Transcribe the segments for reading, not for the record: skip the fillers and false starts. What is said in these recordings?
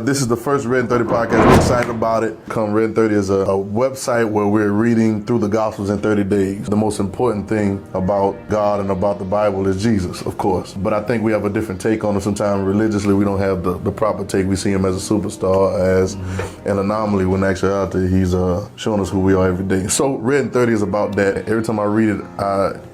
This is the first Red 30 podcast. We're excited about it. Red 30 is a website where we're reading through the Gospels in 30 days. The most important thing about God and about the Bible is Jesus, of course. But I think we have a different take on it. Sometimes religiously we don't have the proper take. We see him as a superstar, as an anomaly, when in actuality he's showing us who we are every day. So Red 30 is about that. Every time I read it,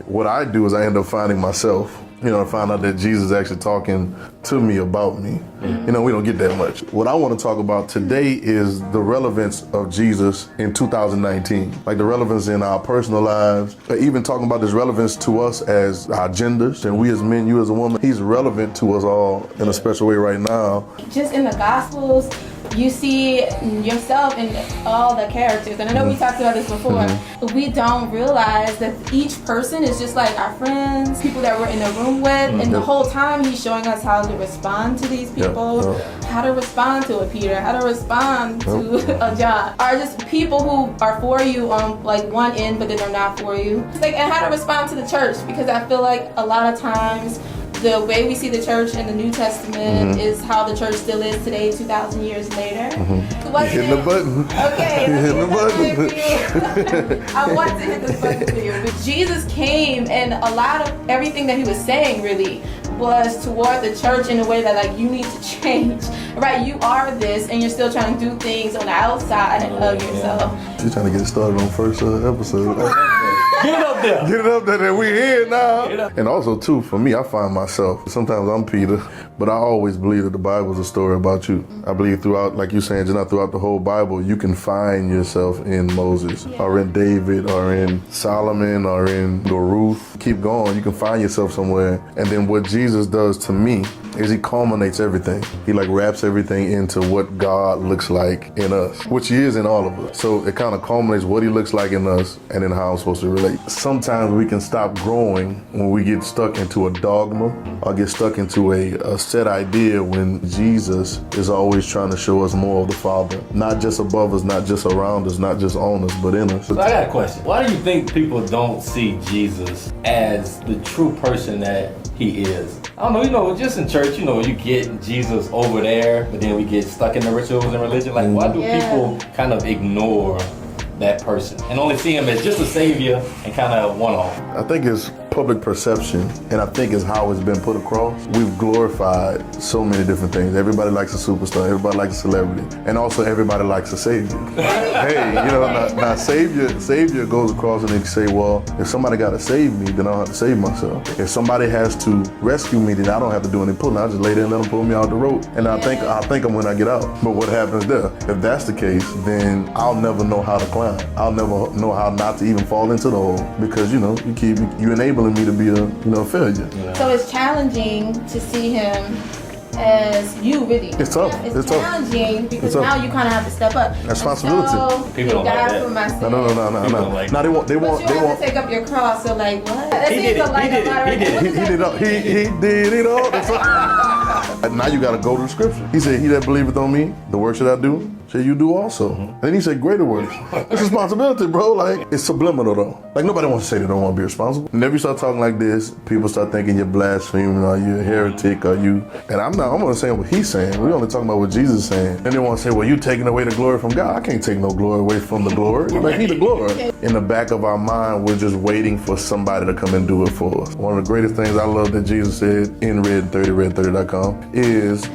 what I do is I end up finding myself. I find out that Jesus is actually talking to me about me. We don't get that much. What I want to talk about today is the relevance of Jesus in 2019. Like the relevance in our personal lives, even talking about this relevance to us as our genders, and we as men, you as a woman. He's relevant to us all in a special way right now. Just in the Gospels, you see yourself in all the characters. And I know we talked about this before, but we don't realize that each person is just like our friends, people that we're in the room with. And the whole time he's showing us how to respond to these people, how to respond to a Peter, how to respond to a John, are just people who are for you on like one end, but then they're not for you. It's like, and how to respond to the church, because I feel like a lot of times the way we see the church in the New Testament is how the church still is today, 2,000 years later. Hitting the button. Okay. Hitting the button. I want to hit this button for you. But Jesus came, and a lot of everything that he was saying really was toward the church in a way that like you need to change. Right? You are this, and you're still trying to do things on the outside of yourself. She's trying to get it started on first episode. Get it up there. Get it up there, we're here now. And also, too, for me, I find myself, sometimes I'm Peter, but I always believe that the Bible is a story about you. I believe throughout, like you're saying, just not throughout the whole Bible, you can find yourself in Moses, or in David, or in Solomon, or in Ruth. Keep going, you can find yourself somewhere. And then what Jesus does to me is he culminates everything. He like wraps everything into what God looks like in us, which he is in all of us. So it kind of culminates what he looks like in us and in how I'm supposed to relate. Sometimes we can stop growing when we get stuck into a dogma or get stuck into a set idea, when Jesus is always trying to show us more of the Father. Not just above us, not just around us, not just on us, but in us. So I got a question. Why do you think people don't see Jesus as the true person that he is? I don't know, just in church, you get Jesus over there, but then we get stuck in the rituals and religion. Like, why do people kind of ignore that person and only see him as just a savior and kind of one-off? I think it's public perception, and I think it's how it's been put across. We've glorified so many different things. Everybody likes a superstar, everybody likes a celebrity, and also everybody likes a savior. Hey, now savior goes across, and they say, well, if somebody got to save me, then I don't have to save myself. If somebody has to rescue me, then I don't have to do any pulling. I just lay there and let them pull me out the rope, and I think I'm when I get out. But what happens there? If that's the case, then I'll never know how to climb. I'll never know how not to even fall into the hole, because you enabling me to be a failure. So it's challenging to see him as you, really. It's tough. It's challenging because now you kind of have to step up. Responsibility. So, People don't like that. For my sins. No. Like Now they want. But you have to take up your cross. So like, what? That seems like a lot. He did it all. That's all. Now you got to go to the scripture. He said, "He that believeth on me, the works that I do, shall you do also." And then he said, "Greater works." It's responsibility, bro. Like, it's subliminal though. Like, nobody wants to say they don't want to be responsible. Whenever you start talking like this, people start thinking you're blaspheming, or you're a heretic, or you. And I'm only saying what he's saying. We're only talking about what Jesus is saying. And they want to say, well, you taking away the glory from God. I can't take no glory away from the glory. Like, he the glory. In the back of our mind, we're just waiting for somebody to come and do it for us. One of the greatest things I love that Jesus said in Red 30, red30.com, is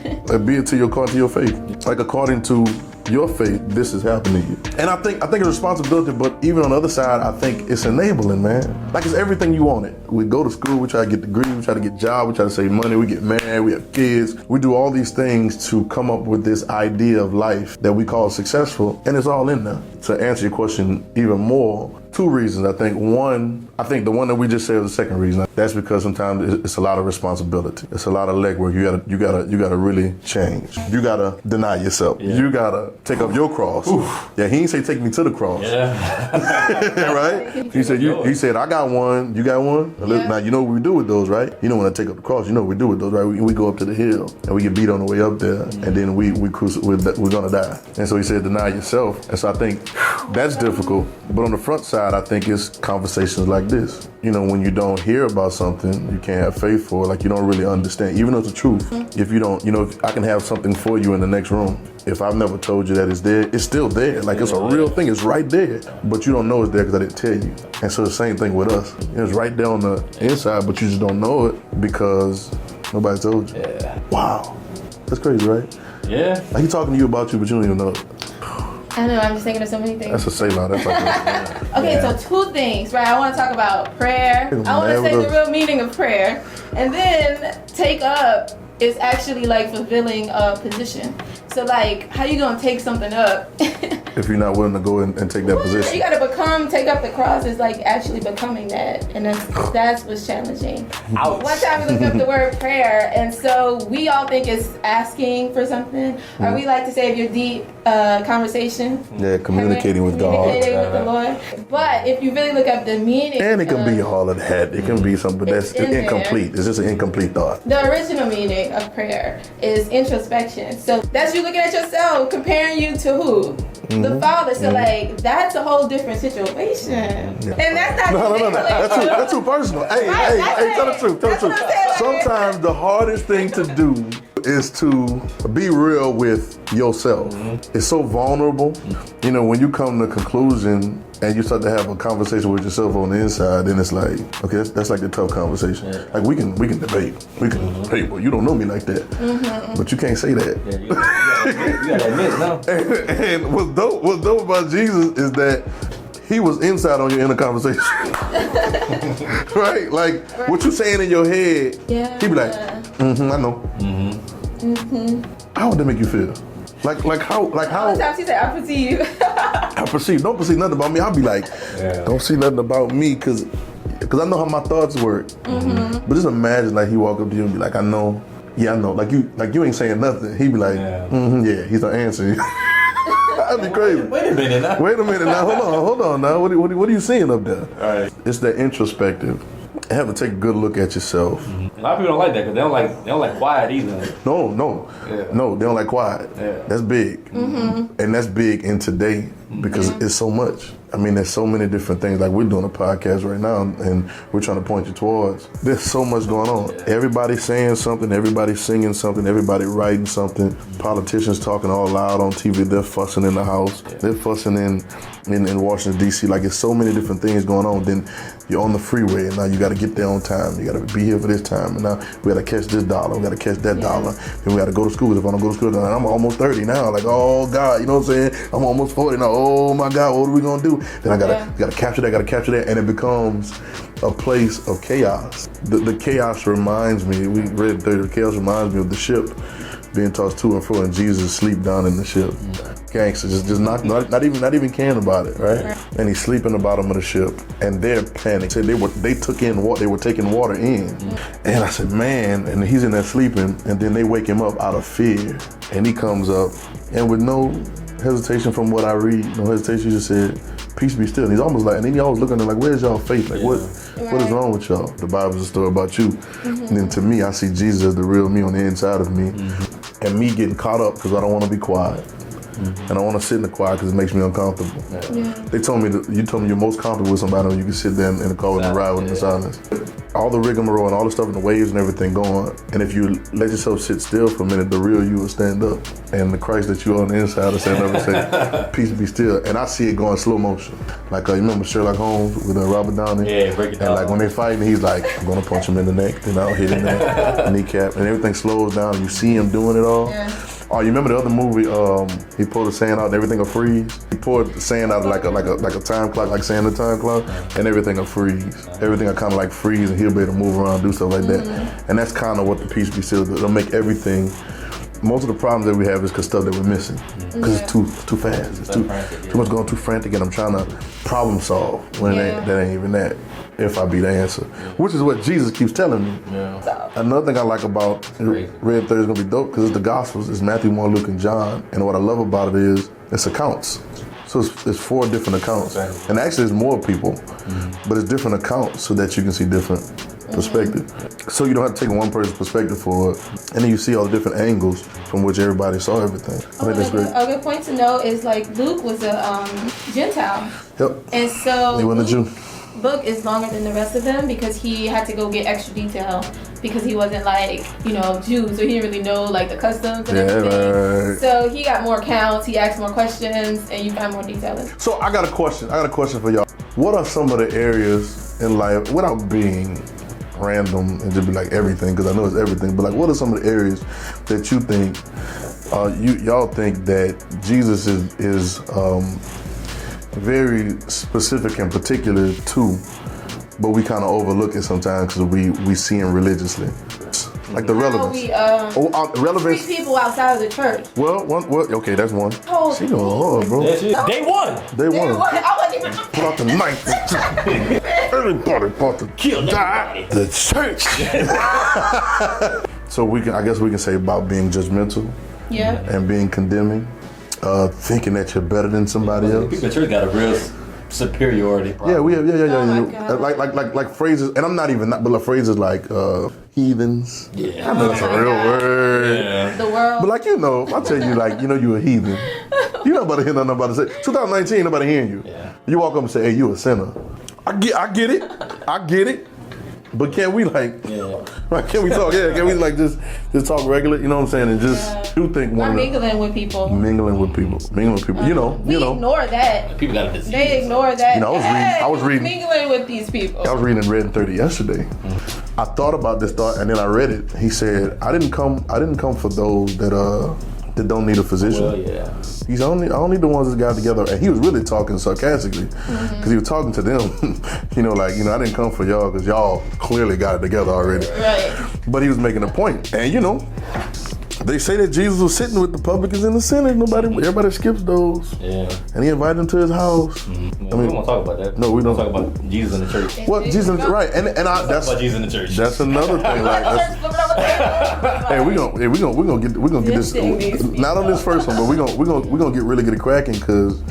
be it to your according to your faith. Like, according to your faith, this is happening to you. And I think it's responsibility, but even on the other side, I think it's enabling, man. Like, it's everything you wanted. We go to school, we try to get degrees, we try to get jobs, we try to save money, we get married, we have kids. We do all these things to come up with this idea of life that we call successful, and it's all in there. To answer your question even more, two reasons. I think the one that we just said was the second reason. That's because sometimes it's a lot of responsibility. It's a lot of legwork. You gotta really change. You gotta deny yourself. Yeah. You gotta take up your cross. Oof. Yeah, he didn't say take me to the cross. Yeah. Right? He said, I got one, you got one? Yeah. Now, you know what we do with those, right? You know when I take up the cross, you know what we do with those, right? We go up to the hill and we get beat on the way up there, and then we're gonna die. And so he said, deny yourself. And so I think that's difficult. But on the front side, inside, I think it's conversations like this. You know, when you don't hear about something, you can't have faith for it. Like, you don't really understand, even though it's the truth. If you don't, you know, if I can have something for you in the next room. If I've never told you that it's there, it's still there. Like, it's a real thing. It's right there. But you don't know it's there because I didn't tell you. And so the same thing with us. It's right there on the inside, but you just don't know it because nobody told you. Yeah. Wow. That's crazy, right? Yeah. Like, he's talking to you about you, but you don't even know it. I know, I'm just thinking of so many things. That's a Selah. That's like Okay, so two things, right? I want to talk about prayer. I want to say the real meaning of prayer. And then take up is actually like fulfilling a position. So like, how you gonna take something up? if you're not willing to go and take that position. You gotta take up the cross is like actually becoming that. And that's what's challenging. Ouch. One time we looked up the word prayer, and so we all think it's asking for something. Or we like to say if you're deep conversation. Yeah, communicating with God. Communicating with the Lord. But if you really look up the meaning. And it can be all of that. It can be something that's incomplete. It's just an incomplete thought. The original meaning of prayer is introspection. So that's you looking at yourself, comparing you to who? The Father. So like that's a whole different situation. Yeah. And that's not No. That's too personal. Hey, tell the truth. Tell the truth. Sometimes the hardest thing to do is to be real with yourself. It's so vulnerable. You know, when you come to a conclusion and you start to have a conversation with yourself on the inside, then it's like, okay, that's like the tough conversation. Yeah. Like we can debate. We can, hey, well, you don't know me like that. But you can't say that. Yeah, you gotta admit now. And what's dope about Jesus is that he was inside on your inner conversation. Right? Like what you saying in your head, he be like, I know. How would that make you feel? Like how? All the time she said, I perceive. Don't perceive nothing about me. I'll be like, don't see nothing about me, cause I know how my thoughts work. But just imagine like he walk up to you and be like, I know. Yeah, I know. Like you ain't saying nothing. He be like, yeah, he's not answering. That'd be crazy. Wait a minute now. Hold on now. What are you seeing up there? All right. It's that introspective. You have to take a good look at yourself. A lot of people don't like that because they don't like quiet either. No, they don't like quiet. Yeah. That's big, and that's big in today because it's so much. I mean, there's so many different things. Like we're doing a podcast right now, and we're trying to point you towards. There's so much going on. Yeah. Everybody's saying something. Everybody's singing something. Everybody writing something. Politicians talking all loud on TV. They're fussing in the house. Yeah. They're fussing in Washington D.C. Like it's so many different things going on. Then you're on the freeway, and now you got to get there on time. You got to be here for this time, and now we got to catch this dollar. We got to catch that dollar. Then we got to go to school. If I don't go to school, then I'm almost 30 now. Like, oh God, you know what I'm saying? I'm almost 40 now. Oh my God, what are we gonna do? Then I gotta capture that, and it becomes a place of chaos. The chaos reminds me. We read the chaos reminds me of the ship being tossed to and fro, and Jesus asleep down in the ship. Gangsters, just not even caring about it, right? And he's sleeping in the bottom of the ship, and they're panicked. Said they were taking water in, and I said, man, and he's in there sleeping, and then they wake him up out of fear, and he comes up, and with no hesitation from what I read, no hesitation, he just said, peace be still. And he's almost like, and then he always looking at him like, where's y'all faith? Like, what is wrong with y'all? The Bible's a story about you. And then to me, I see Jesus as the real me on the inside of me. And me getting caught up because I don't want to be quiet. And I want to sit in the quiet because it makes me uncomfortable. They told me you told me you're most comfortable with somebody when you can sit there in the car with and ride with them in silence. All the rigmarole and all the stuff and the waves and everything going. And if you let yourself sit still for a minute, the real you will stand up. And the Christ that you are on the inside will stand up and say, peace be still. And I see it going slow motion. Like, you remember Sherlock Holmes with Robert Downey? Yeah, break it down. And like when they fighting, he's like, I'm going to punch him in the neck, then I'll hit him in the kneecap. And everything slows down. You see him doing it all. Oh, you remember the other movie? He pulled the sand out and everything will freeze. He poured the sand out like a time clock, like sand the time clock, and everything will freeze. Everything will kind of like freeze, and he'll be able to move around, do stuff like that. And that's kind of what the peace be still. It'll make everything. Most of the problems that we have is because stuff that we're missing. Because it's too fast. It's too much going, too frantic, and I'm trying to problem solve when that ain't even that. If I be the answer, which is what Jesus keeps telling me. Another thing I like about Red Thursday is gonna be dope because it's the Gospels. It's Matthew, Mark, Luke, and John. And what I love about it is it's accounts. So it's 4 different accounts, and actually it's more people, but it's different accounts so that you can see different perspective. So you don't have to take one person's perspective for it, and then you see all the different angles from which everybody saw everything. I think that's great. A good point to know is like Luke was a Gentile. Yep. And so He wasn't a Jew. book is longer than the rest of them because he had to go get extra detail because he wasn't like, Jew, so he didn't really know like the customs and everything. Right. So he got more accounts, he asked more questions, and you find more detail. So I got a question for y'all. What are some of the areas in life, without being random and just be like everything, because I know it's everything, but like what are some of the areas that you think, y'all think that Jesus is very specific and particular to, but we kind of overlook it sometimes because we see him religiously. Like the relevance. Relevance. Treat people outside of the church. Well, okay, that's one. Oh, She going hard, bro. That's it. Day one. They won. I wasn't even. Pull out the knife. Everybody bought the Kill die. The church. So I guess we can say about being judgmental Yeah. and being condemning, thinking that you're better than somebody else. People in church got a real superiority problem. Yeah, we have. Yeah. Oh my God. Like phrases, and I'm not even but like phrases like heathens. Yeah. I know that's a real word. Yeah. The world. But like I tell you like you a heathen. You not about to hear nothing about to say. 2019, nobody hearing you. Yeah. You walk up and say, "Hey, you a sinner." I get it. But can we like? Yeah. Right, can we talk? Yeah, can we like just talk regular? You know what I'm saying? And just do think We're one of the- mingling with people. mingling with people. You know. We ignore that. People got a disease. They ignore that. I was reading- Mingling with these people. I was reading Red and 30 yesterday. I thought about this thought and then I read it. He said, I didn't come for those that don't need a physician. Well, yeah. He's only the ones that got together, and he was really talking sarcastically because he was talking to them. I didn't come for y'all because y'all clearly got it together already. Right. But he was making a point, and they say that Jesus was sitting with the publicans and the sinners. Everybody skips those, Yeah. and he invited them to his house. We don't want to talk about that. No, we don't. Talk about Jesus in the church. What Jesus? Right, and Talk that's about Jesus in the church. that's another thing. Like, hey, we're gonna get this. Not on this first one, but we're gonna get really good at cracking because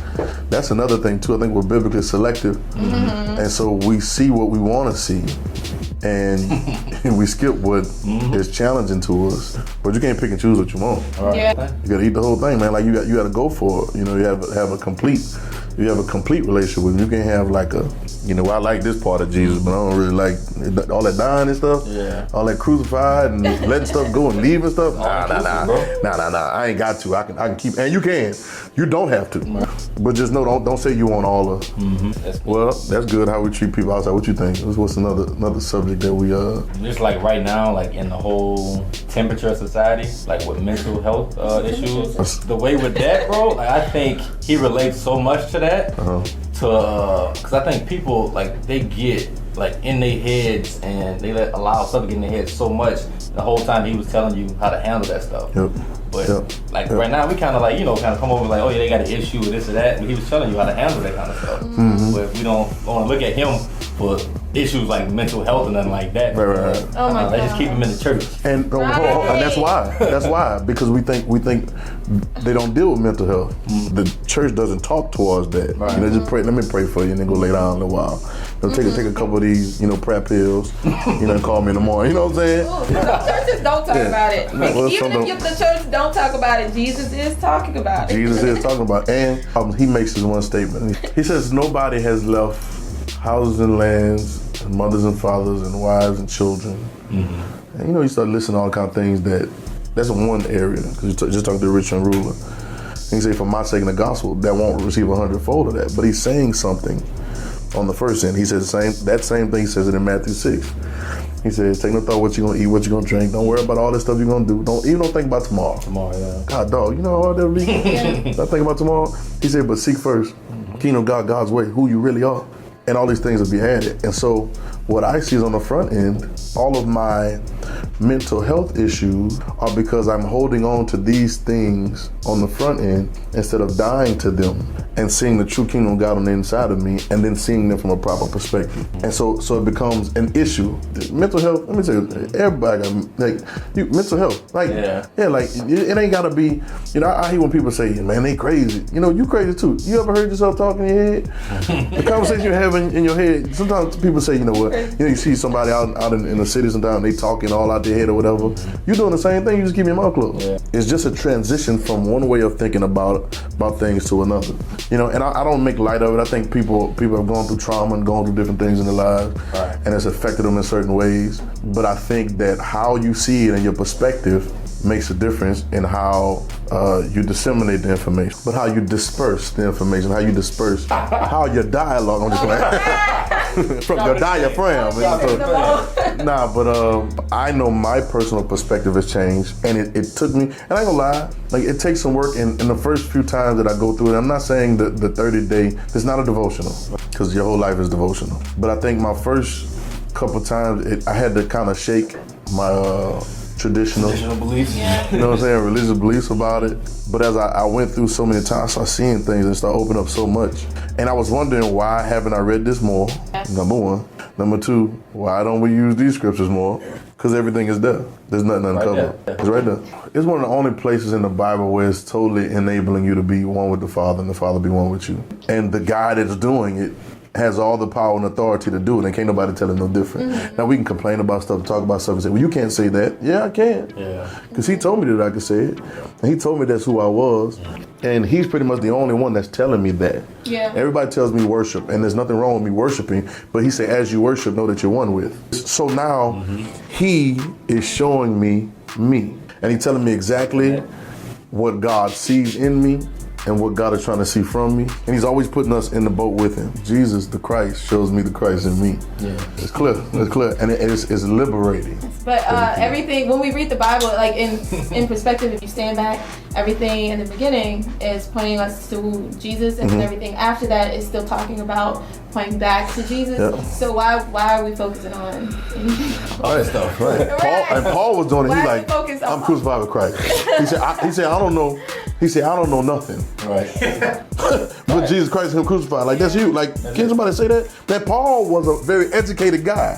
that's another thing too. I think we're biblically selective, and so we see what we want to see, and we skip what is challenging to us. But you can't pick and choose what you want. All right. Yeah. You gotta eat the whole thing, man. Like you got to go for it. You have a complete relationship with him. You can't have like I like this part of Jesus, but I don't really like all that dying and stuff. Yeah. All that crucified and letting stuff go and leaving stuff. Nah, bro. Nah. I ain't got to. I can keep, and you can. You don't have to. But just know, don't say you want all of. That's good. Well, that's good how we treat people outside. What you think? What's another subject that we Just like right now, like in the whole temperature of society, like with mental health issues, the way with that, bro, like I think he relates so much to that. Because I think people like they get like in their heads and they allow stuff to get in their heads so much the whole time he was telling you how to handle that stuff. Yep. But Yep. right now we kind of like kind of come over like, oh yeah, they got an issue with this or that, but he was telling you how to handle that kind of stuff. But if we don't want to look at him for issues like mental health and nothing like that, Right. Oh my they just God. keep him in the church. And that's why. That's why. Because we think they don't deal with mental health. The church doesn't talk towards that. Right. Just pray. Let me pray for you, and then go lay down in a while. Take a couple of these, prep pills. And call me in the morning. You know what I'm saying? Ooh, some churches don't talk about it. Well, Even some if the church don't talk about it, Jesus is talking about it. Jesus is talking about, and he makes this one statement. He says, "Nobody has left houses and lands, and mothers and fathers, and wives and children." And you start listening to all kind of things that's in one area because you're just talking to the rich and ruler. And he say, "For my sake and the gospel, that won't receive 100-fold of that." But he's saying something on the first end. He says that same thing. He says it in Matthew 6. He says, "Take no thought what you're gonna eat, what you're gonna drink. Don't worry about all this stuff you're gonna do. Don't think about tomorrow." Tomorrow, yeah. God, dog, you know how hard that'll be? Don't think about tomorrow. He said, "But seek first, kingdom of God, God's way, who you really are, and all these things will be added." And so, what I see is on the front end, all of my mental health issues are because I'm holding on to these things on the front end instead of dying to them and seeing the true kingdom of God on the inside of me and then seeing them from a proper perspective. And so it becomes an issue. Mental health, let me tell you, everybody got mental health. Like, like it ain't gotta be, I hear when people say, man, they crazy. You crazy too. You ever heard yourself talking in your head? The conversation you're having in your head, sometimes people say, you know what, crazy. You know, you see somebody out in the cities and down, they talking all out their head or whatever. You're doing the same thing. You just keep your mouth closed. Yeah. It's just a transition from one way of thinking about things to another. You know, and I don't make light of it. I think people have gone through trauma and gone through different things in their lives, Right. and it's affected them in certain ways. But I think that how you see it and your perspective makes a difference in how you disseminate the information, but how you disperse the information, how you disperse, how your dialogue, I'm just playing, from your diaphragm. Nah, but I know my personal perspective has changed, and it took me, and I ain't gonna lie, like it takes some work in the first few times that I go through it. I'm not saying that the 30-day, it's not a devotional, because your whole life is devotional. But I think my first couple times, I had to kind of shake my traditional beliefs. you know what I'm saying, religious beliefs about it. But as I went through so many times, I started seeing things and started opening up so much. And I was wondering, why haven't I read this more? Number one. Number two, why don't we use these scriptures more? Because everything is there. There's nothing uncovered. there. It's right there. It's one of the only places in the Bible where it's totally enabling you to be one with the Father and the Father be one with you. And the guy that's doing it has all the power and authority to do it, and can't nobody tell him no different. Now we can complain about stuff, talk about stuff, and say, well, you can't say that. Yeah, I can. Yeah. Because he told me that I could say it. And he told me that's who I was. And he's pretty much the only one that's telling me that. Yeah. Everybody tells me worship, and there's nothing wrong with me worshiping, but he said, as you worship, know that you're one with. So now he is showing me. And he's telling me exactly what God sees in me and what God is trying to see from me. And he's always putting us in the boat with him. Jesus, the Christ, shows me the Christ in me. Yeah. It's clear. It's clear. And it's liberating. But everything, when we read the Bible, like in perspective, if you stand back, everything in the beginning is pointing us to Jesus, and then everything after that is still talking about pointing back to Jesus. Yeah. So why are we focusing on All that stuff. Right. Paul was doing it. Why He's is like, it focused on I'm crucified with Christ. He said, I don't know. He said, I don't know nothing. Right. But Jesus Christ and him crucified. Like, that's you. Like, can somebody say that? That Paul was a very educated guy.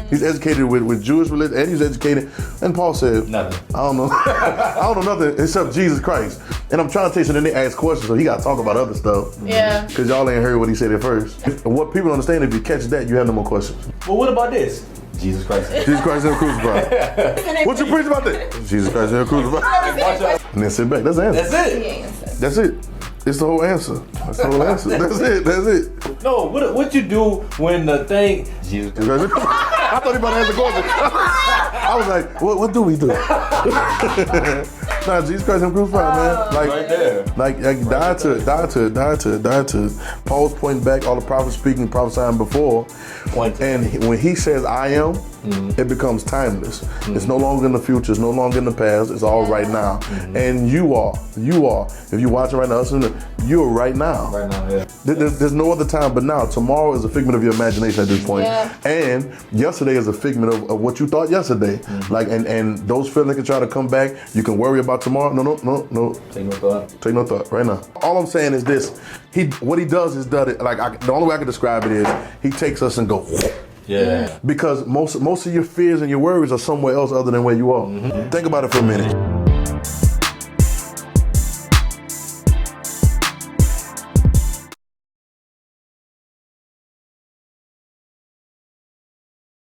He's educated with Jewish religion, and he's educated. And Paul said, Nothing. I don't know. I don't know nothing except Jesus Christ. And I'm trying to tell you, so then they ask questions, so he got to talk about other stuff. Yeah. Because y'all ain't heard what he said at first. And what people understand, if you catch that, you have no more questions. Well, what about this? Jesus Christ. Jesus Christ and him crucified. What you preach about that? Jesus Christ and him crucified. Watch out. And then sit back. That's the answer. That's it. That's it. It's the whole answer. That's the whole answer. That's it. That's it. No, what you do when the thing Jesus Christ. I thought he about to answer the question. I was like, what do we do? Nah, Jesus Christ and crucified, man. Like, Right there. Like died to it. Paul's pointing back, all the prophets speaking, prophesying before. Point. And when he says I am, it becomes timeless. It's no longer in the future, it's no longer in the past, it's all right now. And you are. If you're watching right now, you're right now. Right now, yeah. There's no other time but now. Tomorrow is a figment of your imagination at this point. Yeah. And yesterday is a figment of what you thought yesterday. Like, and those feelings can try to come back. You can worry about tomorrow. No. Take no thought. Take no thought right now. All I'm saying is this. What he does is that the only way I can describe it is he takes us and go. Yeah. Because most of your fears and your worries are somewhere else other than where you are. Think about it for a minute.